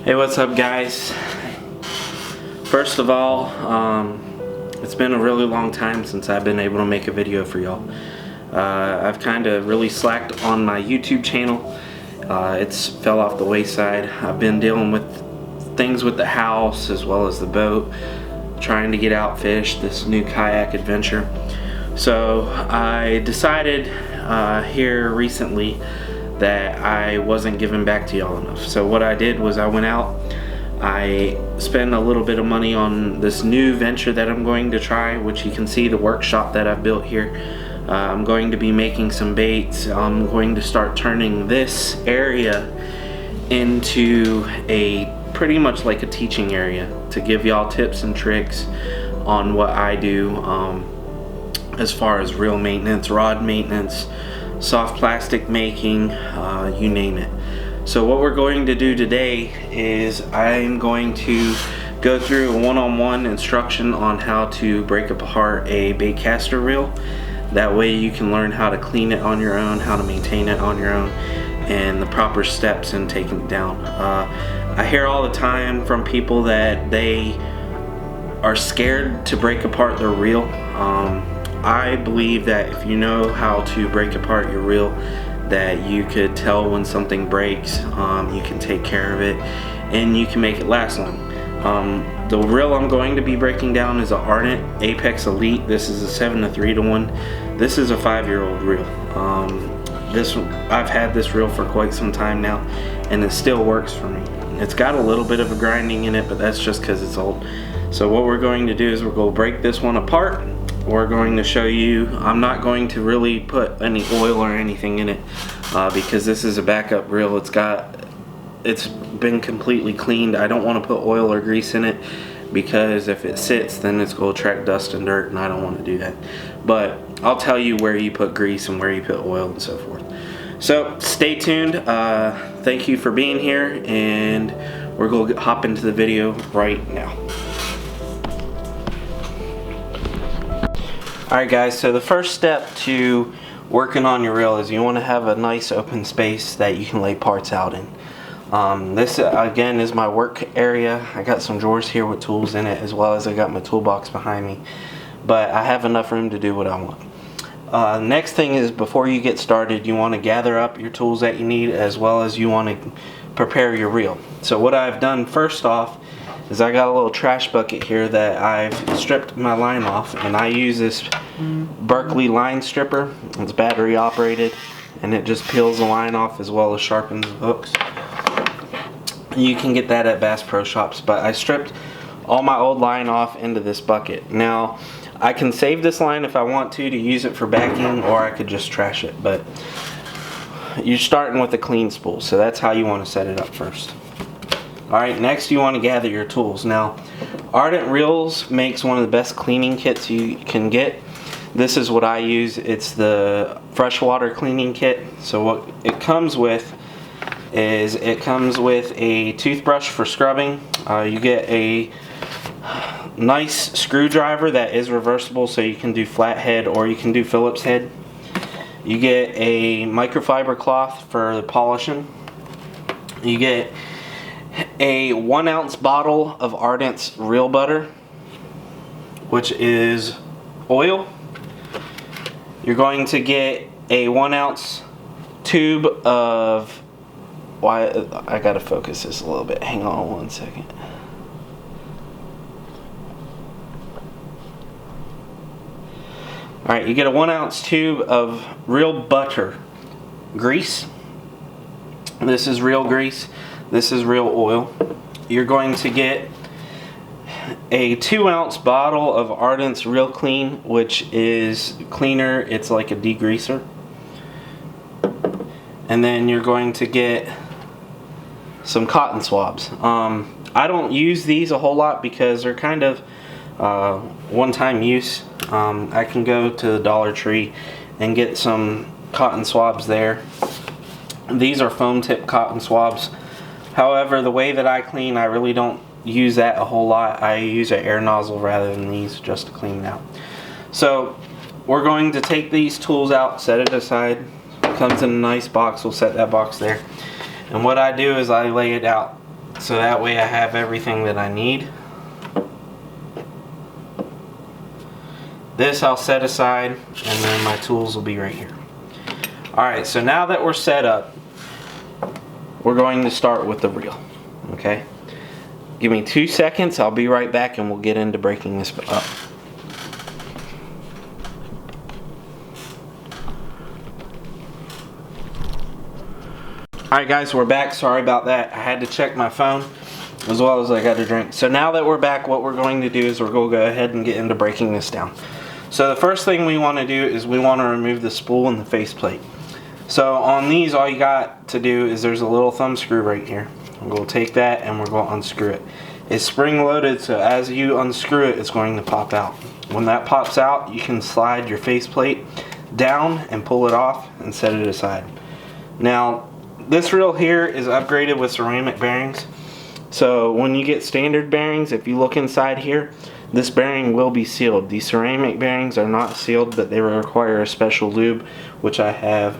Hey, what's up guys? First of all, it's been a really long time since I've been able to make a video for y'all. I've kind of really slacked on my YouTube channel. It's fell off the wayside. I've been dealing with things with the house as well as the boat, trying to get out fish this new kayak adventure. So I decided here recently that I wasn't giving back to y'all enough. So what I did was I went out, I spent a little bit of money on this new venture that I'm going to try, which you can see the workshop that I've built here. I'm going to be making some baits. I'm going to start turning this area into a pretty much like a teaching area to give y'all tips and tricks on what I do as far as reel maintenance, rod maintenance, soft plastic making, you name it. So what we're going to do today is I'm going to go through a one-on-one instruction on how to break apart a baitcaster reel. That way you can learn how to clean it on your own, how to maintain it on your own, and the proper steps in taking it down. I hear all the time from people that they are scared to break apart their reel. I believe that if you know how to break apart your reel, that you could tell when something breaks, you can take care of it, and you can make it last long. The reel I'm going to be breaking down is an Ardent Apex Elite. This is a 7-to-3-to-1. This is a 5-year-old reel. I've had this reel for quite some time now, and it still works for me. It's got a little bit of a grinding in it, but that's just because it's old. So what we're going to do is we're going to break this one apart. We're going to show you, I'm not going to really put any oil or anything in it because this is a backup reel. It's been completely cleaned. I don't want to put oil or grease in it because if it sits, then it's going to attract dust and dirt, and I don't want to do that. But I'll tell you where you put grease and where you put oil and so forth. So stay tuned. Thank you for being here, and we're going to hop into the video right now. Alright guys, so the first step to working on your reel is you want to have a nice open space that you can lay parts out in. This again is my work area. I got some drawers here with tools in it, as well as I got my toolbox behind me. But I have enough room to do what I want. Next thing is, before you get started, you want to gather up your tools that you need, as well as you want to prepare your reel. So what I've done first off is I got a little trash bucket here that I've stripped my line off, and I use this Berkeley line stripper. It's battery operated, and it just peels the line off as well as sharpens the hooks. You can get that at Bass Pro Shops, but I stripped all my old line off into this bucket. Now I can save this line if I want to use it for backing, or I could just trash it, but you're starting with a clean spool, so that's how you want to set it up first. Alright, next you want to gather your tools. Now, Ardent Reels makes one of the best cleaning kits you can get. This is what I use. It's the freshwater cleaning kit. So what it comes with is it comes with a toothbrush for scrubbing. You get a nice screwdriver that is reversible, so you can do flathead or you can do Phillips head. You get a microfiber cloth for the polishing. You get a 1-ounce bottle of Ardent's reel butter, which is oil. You're going to get a 1-ounce tube of, I gotta focus this a little bit, hang on one second. Alright, you get a 1-ounce tube of reel butter grease. This is real grease. This is real oil. You're going to get a 2-ounce bottle of Ardent's Real Clean, which is cleaner. It's like a degreaser. And then you're going to get some cotton swabs. I don't use these a whole lot because they're kind of one-time use. I can go to the Dollar Tree and get some cotton swabs there. These are foam tip cotton swabs. However, the way that I clean, I really don't use that a whole lot. I use an air nozzle rather than these just to clean it out. So we're going to take these tools out, set it aside. It comes in a nice box. We'll set that box there. And what I do is I lay it out so that way I have everything that I need. This I'll set aside, and then my tools will be right here. Alright, so now that we're set up, we're going to start with the reel. Okay? Give me 2 seconds, I'll be right back and we'll get into breaking this up. Alright guys, we're back. Sorry about that. I had to check my phone as well as I got a drink. So now that we're back, what we're going to do is we're going to go ahead and get into breaking this down. So the first thing we want to do is we want to remove the spool and the faceplate. So on these, all you got to do is there's a little thumb screw right here. We're going to take that and we're going to unscrew it. It's spring loaded, so as you unscrew it, it's going to pop out. When that pops out, you can slide your faceplate down and pull it off and set it aside. Now, this reel here is upgraded with ceramic bearings. So when you get standard bearings, if you look inside here, this bearing will be sealed. These ceramic bearings are not sealed, but they require a special lube, which I have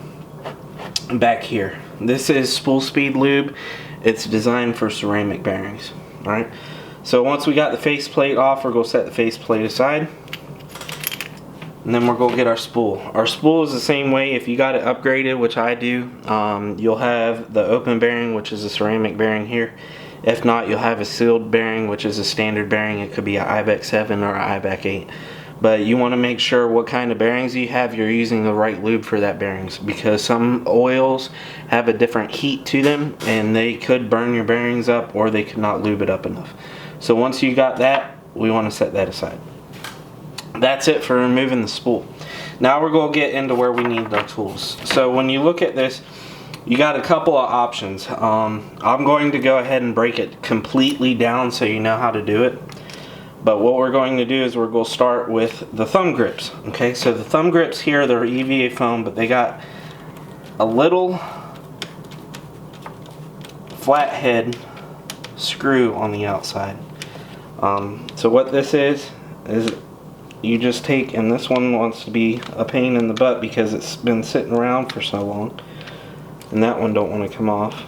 back here. This is Spool Speed lube. It's designed for ceramic bearings. Alright, so once we got the faceplate off, we're going to set the faceplate aside. And then we're going to get our spool. Our spool is the same way. If you got it upgraded, which I do, you'll have the open bearing, which is a ceramic bearing here. If not, you'll have a sealed bearing, which is a standard bearing. It could be an IBEC 7 or an IBEC 8. But you want to make sure what kind of bearings you have, you're using the right lube for that bearings, because some oils have a different heat to them and they could burn your bearings up, or they could not lube it up enough. So once you got that, we want to set that aside. That's it for removing the spool. Now we're going to get into where we need our tools. So when you look at this, you got a couple of options. I'm going to go ahead and break it completely down so you know how to do it. But what we're going to do is we're going to start with the thumb grips. Okay, so the thumb grips here, they're EVA foam, but they got a little flathead screw on the outside. So what this is you just take, and this one wants to be a pain in the butt because it's been sitting around for so long, and that one don't want to come off.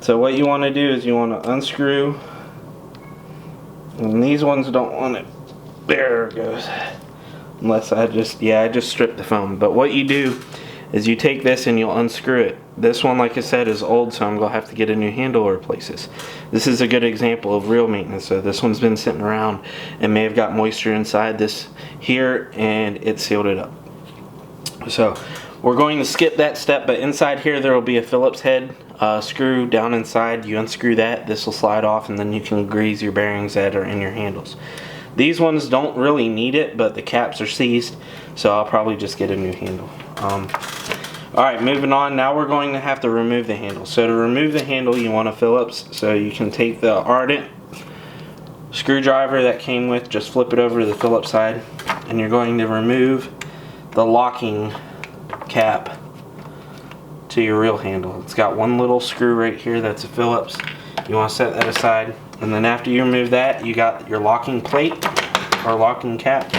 So what you want to do is you want to unscrew, and these ones don't want it. There it goes. Unless I just stripped the foam. But what you do is you take this and you'll unscrew it. This one, like I said, is old, so I'm going to have to get a new handle or replace this. This is a good example of real maintenance. So this one's been sitting around and may have got moisture inside this here, and it sealed it up. So we're going to skip that step, but inside here there will be a Phillips head screw down inside. You unscrew that, this will slide off, and then you can grease your bearings that are in your handles. These ones don't really need it, but the caps are seized, so I'll probably just get a new handle. Alright, moving on. Now we're going to have to remove the handle. So to remove the handle, you want a Phillips. So you can take the ardent screwdriver that came with, just flip it over to the Phillips side, and you're going to remove the locking cap to your reel handle. It's got one little screw right here, that's a Phillips. You want to set that aside, and then after you remove that, you got your locking plate or locking cap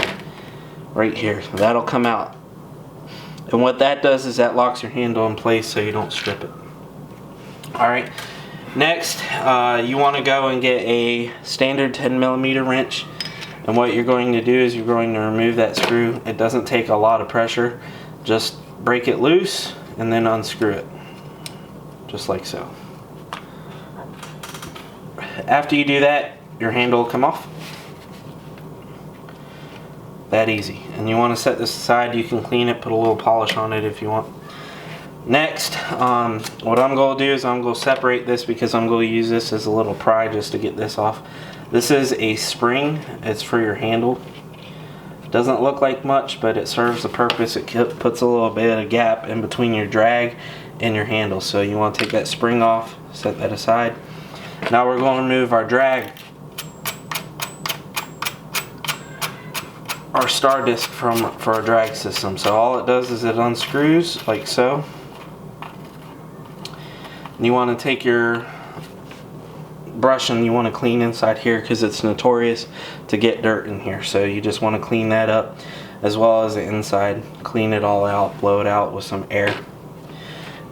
right here. That'll come out. And what that does is that locks your handle in place so you don't strip it. Alright, next you want to go and get a standard 10mm wrench, and what you're going to do is you're going to remove that screw. It doesn't take a lot of pressure, just break it loose and then unscrew it, just like so. After you do that, your handle will come off. That easy. And you want to set this aside. You can clean it, put a little polish on it if you want. Next, what I'm going to do is I'm going to separate this, because I'm going to use this as a little pry just to get this off. This is a spring. It's for your handle. Doesn't look like much, but it serves the purpose. It puts a little bit of gap in between your drag and your handle. So you want to take that spring off, set that aside. Now we're going to remove our drag, our star disc for our drag system. So all it does is it unscrews like so. And you want to take your brush and you want to clean inside here, because it's notorious to get dirt in here. So you just want to clean that up, as well as the inside. Clean it all out, blow it out with some air.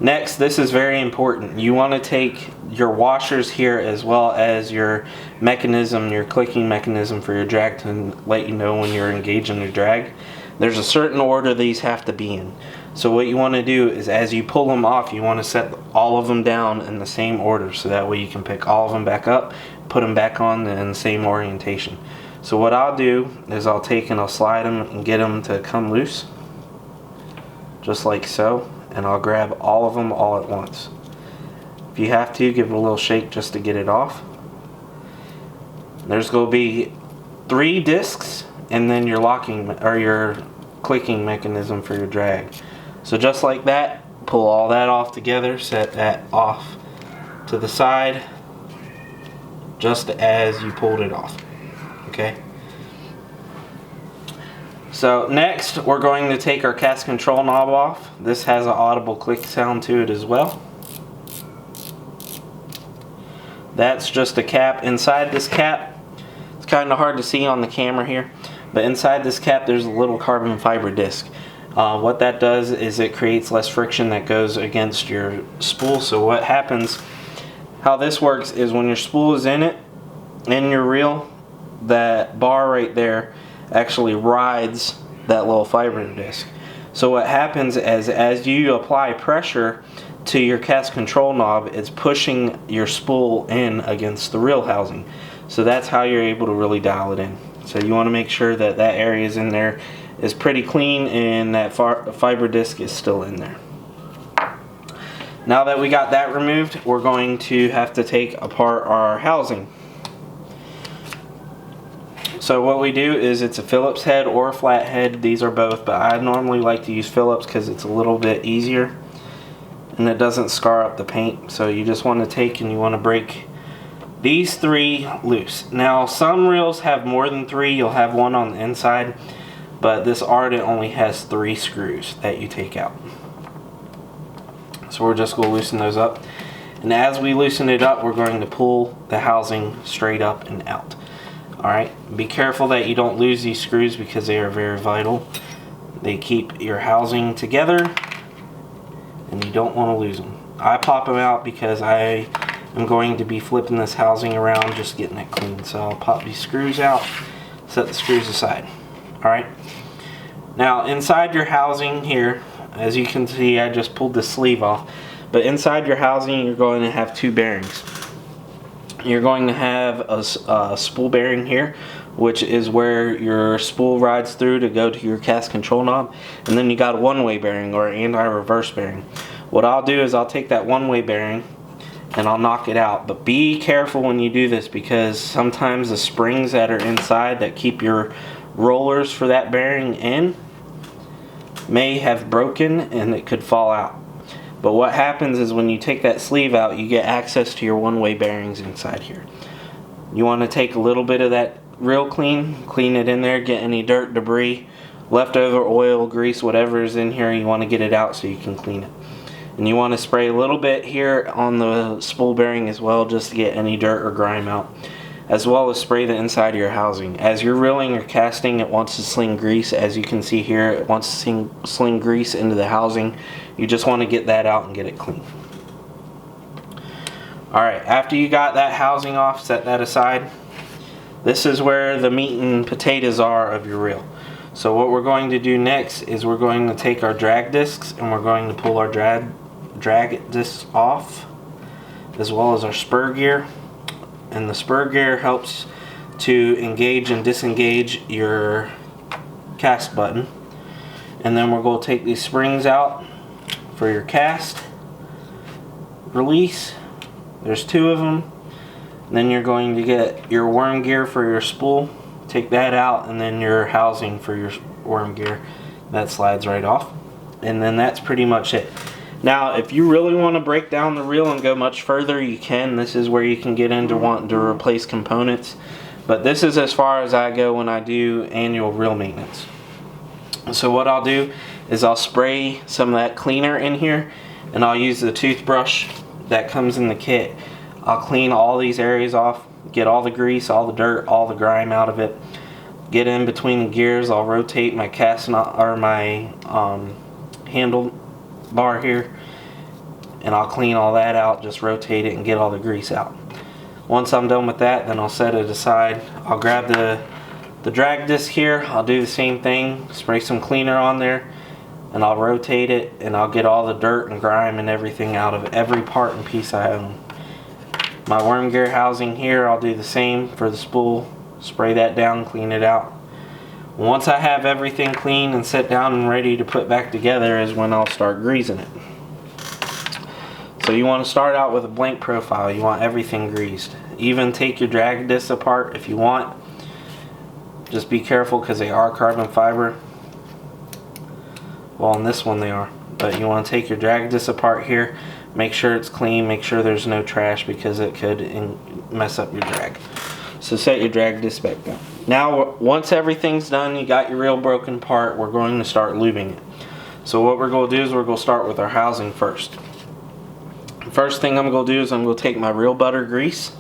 Next, this is very important. You want to take your washers here as well as your mechanism, your clicking mechanism for your drag to let you know when you're engaging your drag. There's a certain order these have to be in. So what you want to do is as you pull them off, you want to set all of them down in the same order, so that way you can pick all of them back up, put them back on in the same orientation. So what I'll do is I'll take and I'll slide them and get them to come loose, just like so. And I'll grab all of them all at once. If you have to, give it a little shake just to get it off. There's going to be 3 discs and then your locking or your clicking mechanism for your drag. So just like that, pull all that off together, set that off to the side just as you pulled it off. Okay? So next, we're going to take our cast control knob off. This has an audible click sound to it as well. That's just a cap. Inside this cap, it's kind of hard to see on the camera here, but inside this cap there's a little carbon fiber disc. What that does is it creates less friction that goes against your spool. So what happens, how this works is when your spool is in it, in your reel, that bar right there actually rides that little fiber disc. So what happens is as you apply pressure to your cast control knob, it's pushing your spool in against the reel housing. So that's how you're able to really dial it in. So you want to make sure that that area is in there is pretty clean and that fiber disc is still in there. Now that we got that removed, we're going to have to take apart our housing. So what we do is it's a Phillips head or a flat head. These are both, but I normally like to use Phillips because it's a little bit easier and it doesn't scar up the paint. So you just want to take and you want to break these 3 loose. Now some reels have more than 3. You'll have one on the inside, but this Ardent only has 3 screws that you take out. So we're just going to loosen those up. And as we loosen it up, we're going to pull the housing straight up and out. Alright, be careful that you don't lose these screws because they are very vital. They keep your housing together and you don't want to lose them. I pop them out because I am going to be flipping this housing around, just getting it clean. So I'll pop these screws out, set the screws aside. Alright, now inside your housing here, as you can see, I just pulled the sleeve off, but inside your housing you're going to have 2 bearings. You're going to have a spool bearing here, which is where your spool rides through to go to your cast control knob, and then you got a one-way bearing or anti-reverse bearing. What I'll do is I'll take that one-way bearing and I'll knock it out, but be careful when you do this because sometimes the springs that are inside that keep your rollers for that bearing in may have broken and it could fall out. But what happens is when you take that sleeve out, you get access to your one-way bearings inside here. You want to take a little bit of that real clean it in there, get any dirt, debris, leftover oil, grease, whatever is in here, you want to get it out so you can clean it. And you want to spray a little bit here on the spool bearing as well, just to get any dirt or grime out, as well as spray the inside of your housing. As you're reeling or casting, it wants to sling grease. As you can see here, it wants to sling grease into the housing. You just want to get that out and get it clean. Alright, after you got that housing off, set that aside. This is where the meat and potatoes are of your reel. So what we're going to do next is we're going to take our drag discs and we're going to pull our drag discs off, as well as our spur gear. And the spur gear helps to engage and disengage your cast button. And then we're going to take these springs out for your cast release. There's 2 of them. And then you're going to get your worm gear for your spool. Take that out, and then your housing for your worm gear. That slides right off. And then that's pretty much it. Now, if you really want to break down the reel and go much further, you can. This is where you can get into wanting to replace components. But this is as far as I go when I do annual reel maintenance. So what I'll do is I'll spray some of that cleaner in here, and I'll use the toothbrush that comes in the kit. I'll clean all these areas off, get all the grease, all the dirt, all the grime out of it. Get in between the gears. I'll rotate my cast or my handle bar here, and I'll clean all that out, just rotate it and get all the grease out. Once I'm done with that, then I'll set it aside. I'll grab the drag disc here. I'll do the same thing, spray some cleaner on there, and I'll rotate it, and I'll get all the dirt and grime and everything out of every part and piece I own. My worm gear housing here, I'll do the same for the spool. Spray that down, clean it out. Once I have everything clean and set down and ready to put back together is when I'll start greasing it. So you want to start out with a blank profile. You want everything greased. Even take your drag discs apart if you want. Just be careful because they are carbon fiber. Well, on this one they are. But you want to take your drag disc apart here. Make sure it's clean. Make sure there's no trash because it could mess up your drag. So set your drag disc back down. Now once everything's done, you got your real broken part, we're going to start lubing it. So what we're going to do is we're going to start with our housing first. First thing I'm going to do is I'm going to take my real butter grease,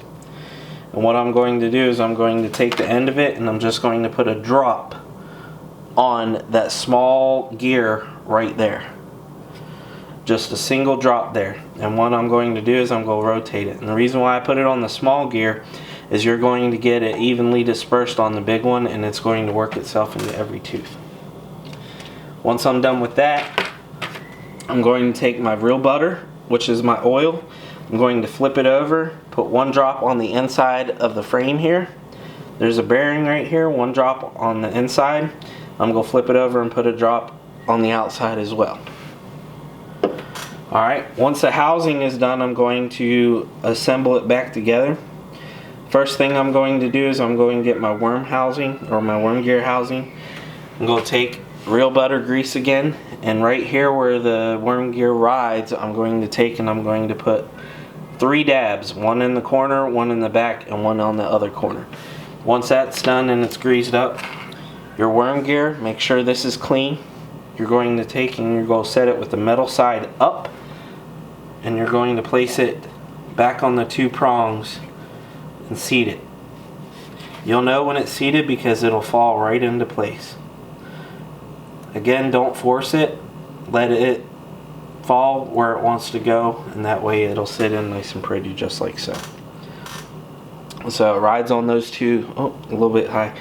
and what I'm going to do is I'm going to take the end of it and I'm just going to put a drop on that small gear right there. Just a single drop there. And what I'm going to do is I'm going to rotate it. And the reason why I put it on the small gear is you're going to get it evenly dispersed on the big one, and it's going to work itself into every tooth. Once I'm done with that, I'm going to take my real butter, which is my oil. I'm going to flip it over, put one drop on the inside of the frame here. There's a bearing right here, one drop on the inside. I'm going to flip it over and put a drop on the outside as well. Alright, once the housing is done, I'm going to assemble it back together. First thing I'm going to do is I'm going to get my worm housing, or my worm gear housing. I'm going to take real butter grease again, and right here where the worm gear rides, I'm going to take and I'm going to put 3 dabs, one in the corner, one in the back, and one on the other corner. Once that's done and it's greased up, your worm gear, make sure this is clean. You're going to take and you're going to set it with the metal side up, and you're going to place it back on the 2 prongs and seat it. You'll know when it's seated because it'll fall right into place. Again, don't force it. Let it fall where it wants to go, and that way it'll sit in nice and pretty, just like so. So it rides on those 2, oh, a little bit high.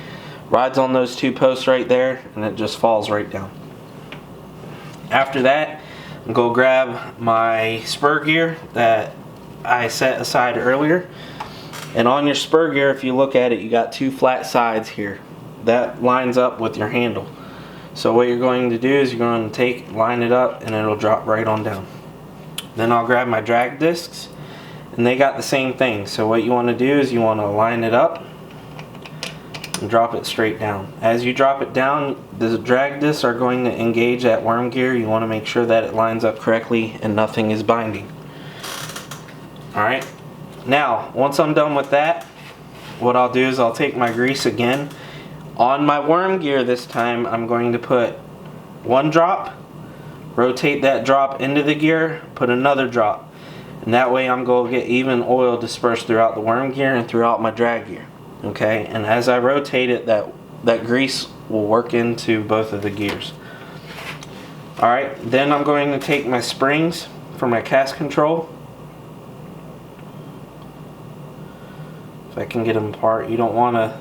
Rides on those 2 posts right there, and it just falls right down. After that, I'm going to grab my spur gear that I set aside earlier. And on your spur gear, if you look at it, you got 2 flat sides here. That lines up with your handle. So what you're going to do is you're going to line it up, and it'll drop right on down. Then I'll grab my drag discs, and they got the same thing. So what you want to do is you want to line it up and drop it straight down. As you drop it down, the drag discs are going to engage that worm gear. You want to make sure that it lines up correctly and nothing is binding. Alright, now once I'm done with that, what I'll do is I'll take my grease again. On my worm gear this time, I'm going to put 1 drop, rotate that drop into the gear, put another drop. And that way I'm going to get even oil dispersed throughout the worm gear and throughout my drag gear. Okay, and as I rotate it, that grease will work into both of the gears. Alright, then I'm going to take my springs for my cast control. If I can get them apart, you don't want to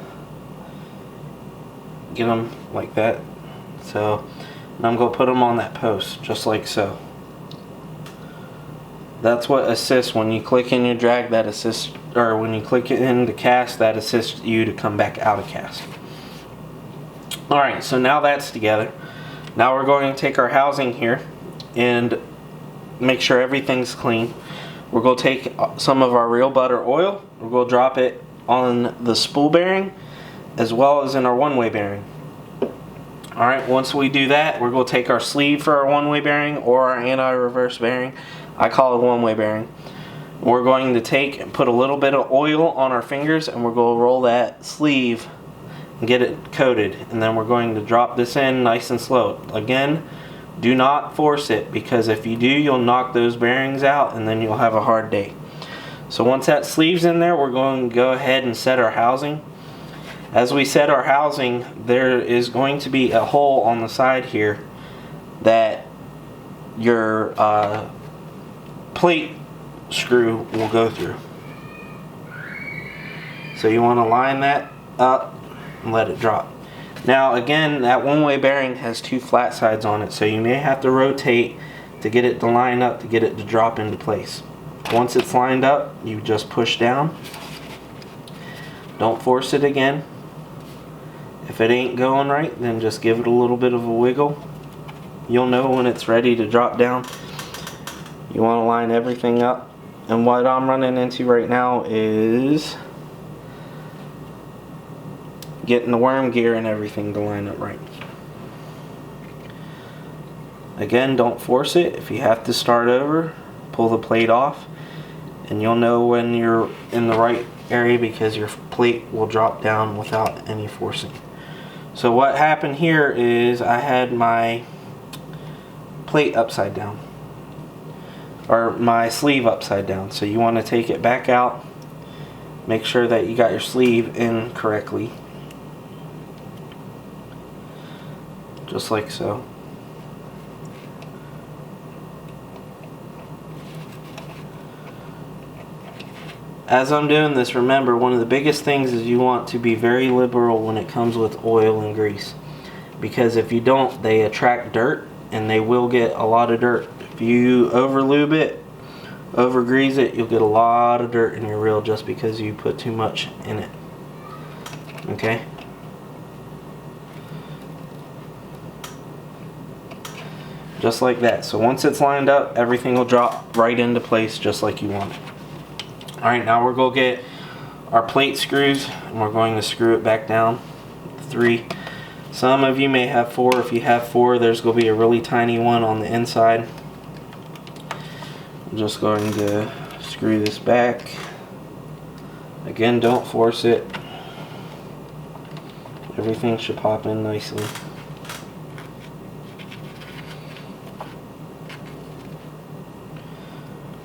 get them like that. So I'm going to put them on that post, just like so. That's what assists when you click in your drag, that assists, or when you click it in the cast, that assists you to come back out of cast. Alright, so now that's together. Now we're going to take our housing here and make sure everything's clean. We're going to take some of our real butter oil. We're going to drop it on the spool bearing as well as in our one-way bearing. Alright, once we do that, we're going to take our sleeve for our one-way bearing or our anti-reverse bearing. I call it one-way bearing. We're going to take and put a little bit of oil on our fingers, and we're going to roll that sleeve and get it coated. And then we're going to drop this in nice and slow. Again, do not force it, because if you do, you'll knock those bearings out and then you'll have a hard day. So once that sleeve's in there, we're going to go ahead and set our housing. As we set our housing, there is going to be a hole on the side here that your plate screw will go through. So you want to line that up and let it drop. Now again, that one-way bearing has two flat sides on it, so you may have to rotate to get it to line up, to get it to drop into place. Once it's lined up, you just push down. Don't force it again. If it ain't going right, then just give it a little bit of a wiggle. You'll know when it's ready to drop down. You want to line everything up. And what I'm running into right now is getting the worm gear and everything to line up right. Again, don't force it. If you have to start over, pull the plate off, and you'll know when you're in the right area because your plate will drop down without any forcing. So what happened here is I had my plate upside down, or my sleeve upside down. So you want to take it back out, make sure that you got your sleeve in correctly, just like so. As I'm doing this, remember, one of the biggest things is you want to be very liberal when it comes with oil and grease, because if you don't, they attract dirt, and they will get a lot of dirt. If you over lube it, over grease it, you'll get a lot of dirt in your reel just because you put too much in it. Okay? Just like that. So once it's lined up, everything will drop right into place just like you want it. Alright, now we're going to get our plate screws and we're going to screw it back down. 3. Some of you may have 4. If you have 4, there's going to be a really tiny one on the inside. I'm just going to screw this back. Again, don't force it. Everything should pop in nicely.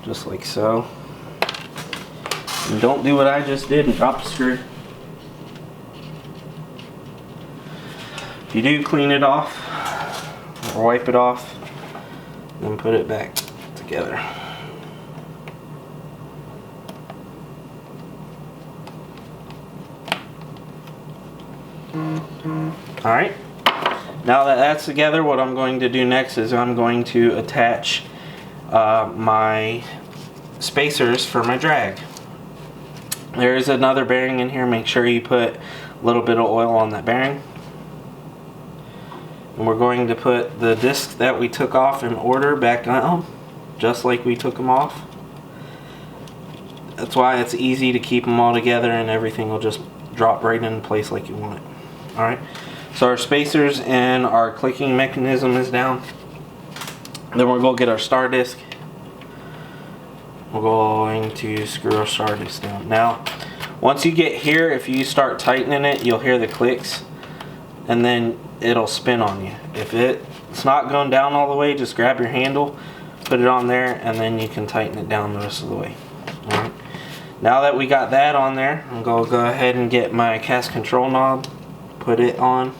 Just like so. And don't do what I just did and drop the screw. If you do, clean it off or wipe it off, then put it back together. Alright, now that that's together, what I'm going to do next is I'm going to attach my spacers for my drag. There is another bearing in here. Make sure you put a little bit of oil on that bearing. And we're going to put the discs that we took off in order back on, just like we took them off. That's why it's easy to keep them all together and everything will just drop right into place like you want it. Alright, so our spacers and our clicking mechanism is down. Then we're going to get our star disc. We're going to screw our star disc down. Now, once you get here, if you start tightening it, you'll hear the clicks, and then it'll spin on you. If it's not going down all the way, just grab your handle, put it on there, and then you can tighten it down the rest of the way. All right. Now that we got that on there, I'm going to go ahead and get my cast control knob, put it on.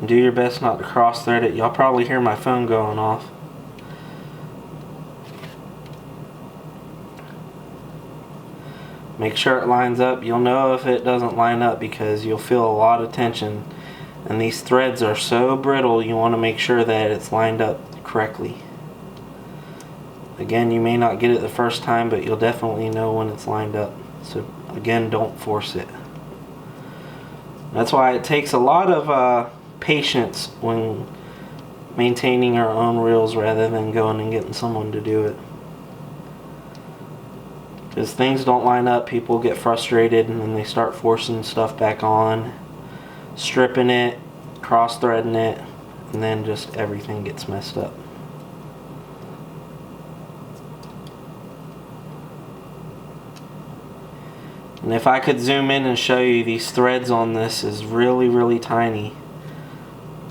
Do your best not to cross thread it. Y'all probably hear my phone going off. Make sure it lines up. You'll know if it doesn't line up because you'll feel a lot of tension. And these threads are so brittle, you want to make sure that it's lined up correctly. Again, you may not get it the first time, but you'll definitely know when it's lined up. So again, don't force it. That's why it takes a lot of patience when maintaining our own reels rather than going and getting someone to do it. Because things don't line up, people get frustrated and then they start forcing stuff back on, stripping it, cross threading it, and then just everything gets messed up. And if I could zoom in and show you, these threads on this is really tiny.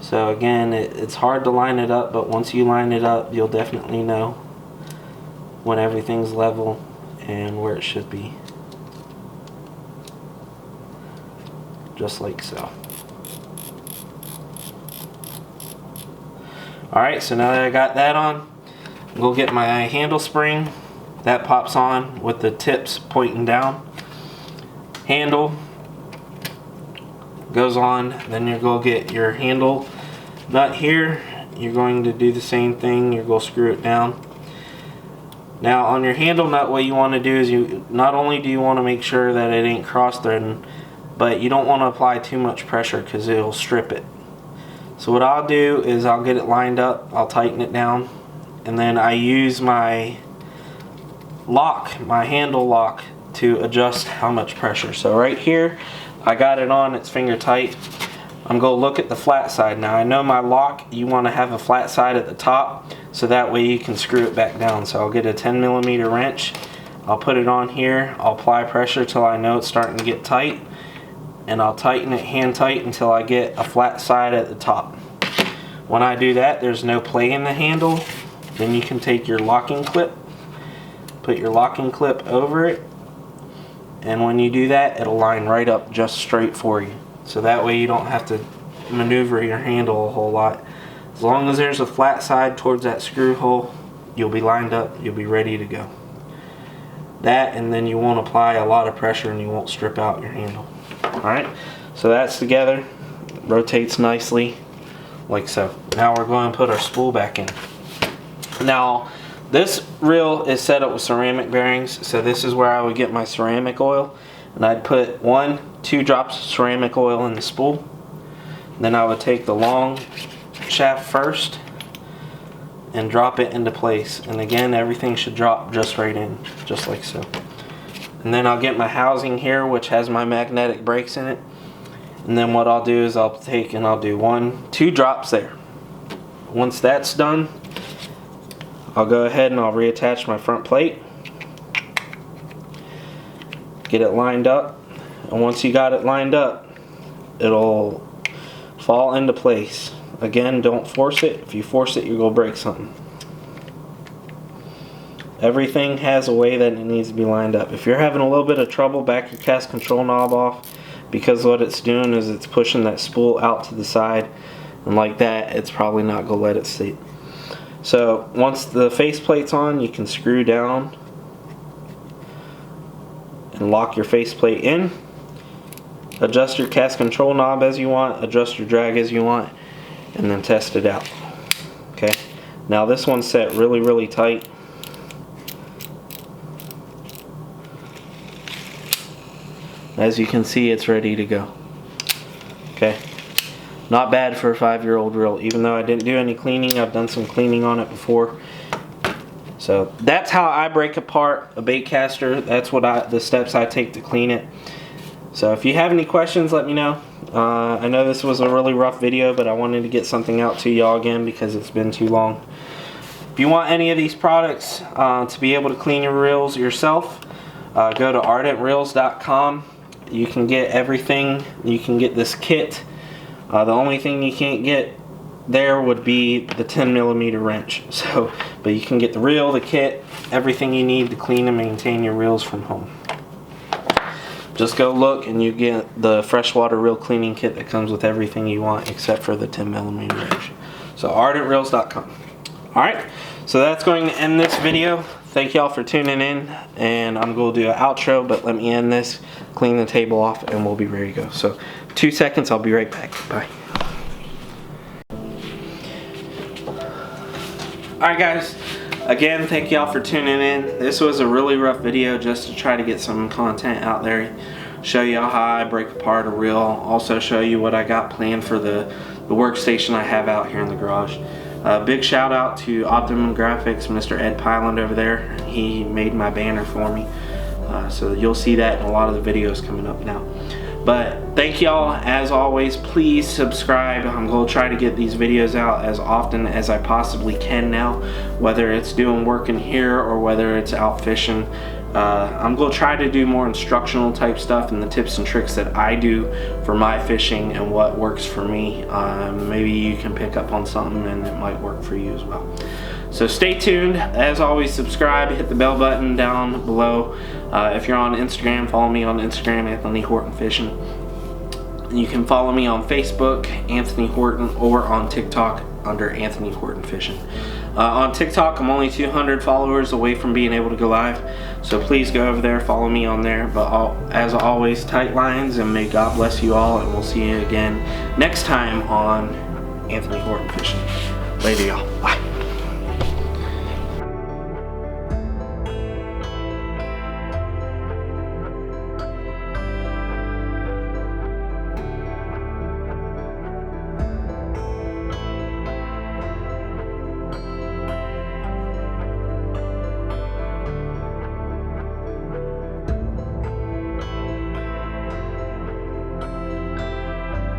So again, it's hard to line it up, but once you line it up, you'll definitely know when everything's level and where it should be. Just like so. Alright, so now that I got that on, we'll get my handle spring. That pops on with the tips pointing down. Handle goes on, then you're going to get your handle nut here. You're going to do the same thing. You're going to screw it down. Now on your handle nut, what you want to do is not only do you want to make sure that it ain't cross threading, but you don't want to apply too much pressure because it'll strip it. So what I'll do is I'll get it lined up, I'll tighten it down, and then I use my lock, my handle lock, to adjust how much pressure. So right here, I got it on, it's finger tight. I'm going to look at the flat side. Now I know my lock, you want to have a flat side at the top, so that way you can screw it back down. So I'll get a 10mm wrench, I'll put it on here, I'll apply pressure till I know it's starting to get tight, and I'll tighten it hand tight until I get a flat side at the top. When I do that, there's no play in the handle. Then you can take your locking clip, put your locking clip over it, and when you do that, it'll line right up just straight for you. So that way you don't have to maneuver your handle a whole lot. As long as there's a flat side towards that screw hole, you'll be lined up, you'll be ready to go. That, and then you won't apply a lot of pressure and you won't strip out your handle. Alright, so that's together, rotates nicely like so. Now we're going to put our spool back in. Now this reel is set up with ceramic bearings, so this is where I would get my ceramic oil, and I'd put 1-2 drops of ceramic oil in the spool. Then I would take the long shaft first and drop it into place, and again everything should drop just right in, just like so. And then I'll get my housing here, which has my magnetic brakes in it. And then what I'll do is I'll take and I'll do 1-2 drops there. Once that's done, I'll go ahead and I'll reattach my front plate. Get it lined up. And once you got it lined up, it'll fall into place. Again, don't force it. If you force it, you're going to break something. Everything has a way that it needs to be lined up. If you're having a little bit of trouble, back your cast control knob off, because what it's doing is it's pushing that spool out to the side, and like that, it's probably not going to let it sit. So once the faceplate's on, you can screw down and lock your faceplate in. Adjust your cast control knob as you want, adjust your drag as you want, and then test it out. Okay, now this one's set really, really tight. As you can see, it's ready to go. Okay, not bad for a 5-year-old reel. Even though I didn't do any cleaning, I've done some cleaning on it before. So that's how I break apart a baitcaster. That's what the steps I take to clean it. So if you have any questions, let me know. I know this was a really rough video, but I wanted to get something out to y'all again because it's been too long. If you want any of these products to be able to clean your reels yourself, go to ardentreels.com. You can get everything. You can get this kit. The only thing you can't get there would be the 10mm wrench. So, but you can get the reel, the kit, everything you need to clean and maintain your reels from home. Just go look and you get the freshwater reel cleaning kit that comes with everything you want except for the 10mm wrench. So ardentreels.com. Alright, so that's going to end this video. Thank y'all for tuning in, and I'm going to do an outro, but let me end this, clean the table off, and we'll be ready to go. So 2 seconds, I'll be right back. Bye. Alright guys, again, thank y'all for tuning in. This was a really rough video just to try to get some content out there. Show y'all how I break apart a reel. Also show you what I got planned for the workstation I have out here in the garage. Big shout out to Optimum Graphics, Mr. Ed Pyland over there. He made my banner for me. So you'll see that in a lot of the videos coming up now. But thank y'all, as always. Please subscribe. I'm going to try to get these videos out as often as I possibly can now, whether it's doing work in here or whether it's out fishing. I'm going to try to do more instructional type stuff and the tips and tricks that I do for my fishing and what works for me. Maybe you can pick up on something and it might work for you as well. So stay tuned. As always, subscribe, hit the bell button down below. If you're on Instagram, follow me on Instagram, Anthony Horton Fishing. You can follow me on Facebook, Anthony Horton, or on TikTok under Anthony Horton Fishing. On TikTok, I'm only 200 followers away from being able to go live, so please go over there, follow me on there. But as always, tight lines, and may God bless you all, and we'll see you again next time on Anthony Horton Fishing. Later, y'all. Bye.